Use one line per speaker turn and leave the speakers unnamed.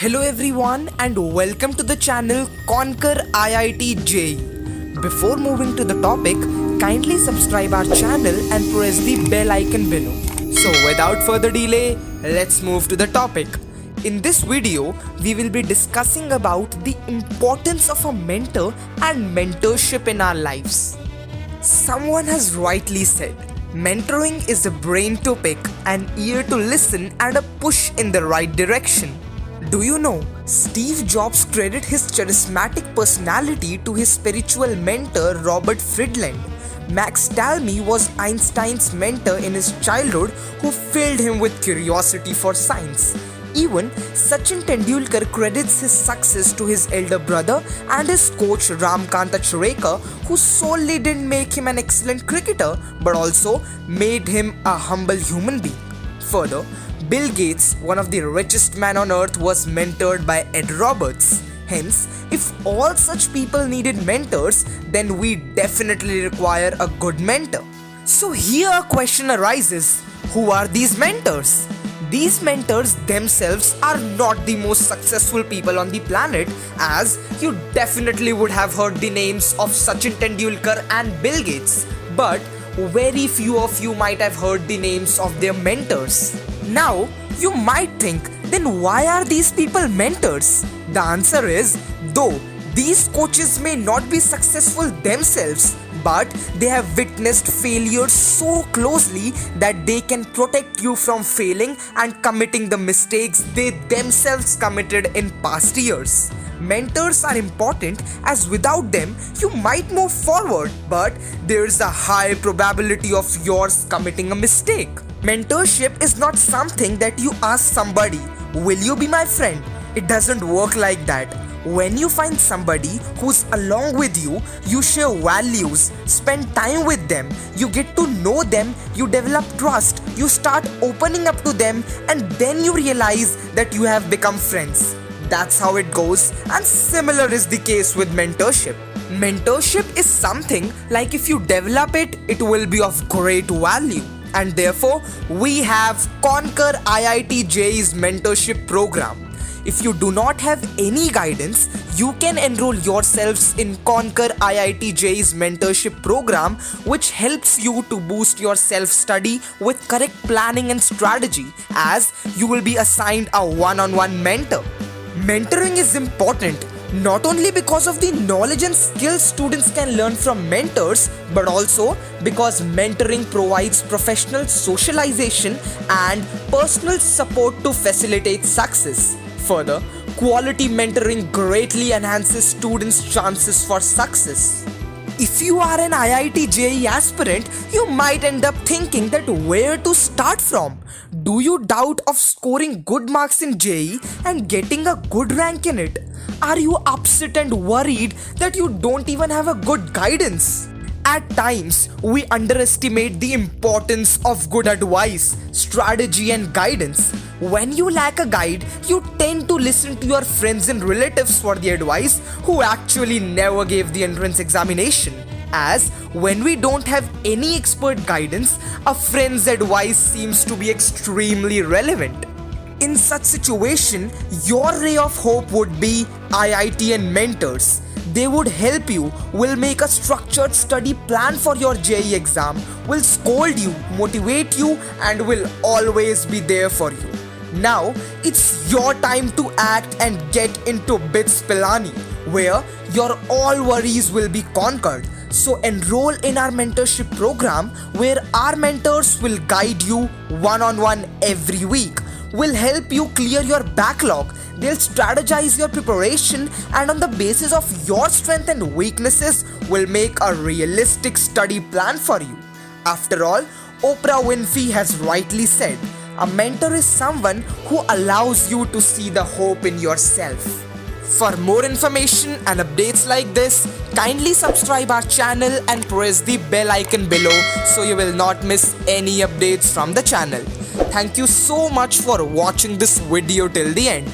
Hello everyone and welcome to the channel Conquer IIT JEE. Before moving to the topic, kindly subscribe our channel and press the bell icon below. So without further delay, let's move to the topic. In this video, we will be discussing about the importance of a mentor and mentorship in our lives. Someone has rightly said, mentoring is a brain to pick, an ear to listen and a push in the right direction. Do you know, Steve Jobs credited his charismatic personality to his spiritual mentor Robert Friedland. Max Talmy was Einstein's mentor in his childhood who filled him with curiosity for science. Even Sachin Tendulkar credits his success to his elder brother and his coach Ramkant Achrekar, who solely didn't make him an excellent cricketer but also made him a humble human being. Further, Bill Gates, one of the richest men on earth, was mentored by Ed Roberts. Hence, if all such people needed mentors, then we definitely require a good mentor. So here a question arises, who are these mentors? These mentors themselves are not the most successful people on the planet, as you definitely would have heard the names of Sachin Tendulkar and Bill Gates, but very few of you might have heard the names of their mentors. Now, you might think, then why are these people mentors? The answer is, though these coaches may not be successful themselves, but they have witnessed failures so closely that they can protect you from failing and committing the mistakes they themselves committed in past years. Mentors are important as without them you might move forward, but there's a high probability of yours committing a mistake. Mentorship is not something that you ask somebody, will you be my friend? It doesn't work like that. When you find somebody who's along with you, you share values, spend time with them, you get to know them, you develop trust, you start opening up to them, and then you realize that you have become friends. That's how it goes, and similar is the case with mentorship. Mentorship is something like if you develop it, it will be of great value. And therefore, we have Conquer IIT JEE's mentorship program. If you do not have any guidance, you can enroll yourselves in Conquer IIT JEE's mentorship program, which helps you to boost your self-study with correct planning and strategy, as you will be assigned a one-on-one mentor. Mentoring is important not only because of the knowledge and skills students can learn from mentors, but also because mentoring provides professional socialization and personal support to facilitate success. Further, quality mentoring greatly enhances students' chances for success. If you are an IIT JEE aspirant, you might end up thinking that where to start from. Do you doubt of scoring good marks in JEE and getting a good rank in it? Are you upset and worried that you don't even have a good guidance? At times, we underestimate the importance of good advice, strategy and guidance. When you lack a guide, you tend to listen to your friends and relatives for the advice who actually never gave the entrance examination. As when we don't have any expert guidance, a friend's advice seems to be extremely relevant. In such situation, your ray of hope would be IIT and mentors. They would help you, will make a structured study plan for your JEE exam, will scold you, motivate you, and will always be there for you. Now, it's your time to act and get into BITS Pilani, where your all worries will be conquered. So enroll in our mentorship program, where our mentors will guide you one-on-one every week, will help you clear your backlog. They'll strategize your preparation, and on the basis of your strength and weaknesses will make a realistic study plan for you. After all, Oprah Winfrey has rightly said, a mentor is someone who allows you to see the hope in yourself. For more information and updates like this, kindly subscribe our channel and press the bell icon below so you will not miss any updates from the channel. Thank you so much for watching this video till the end.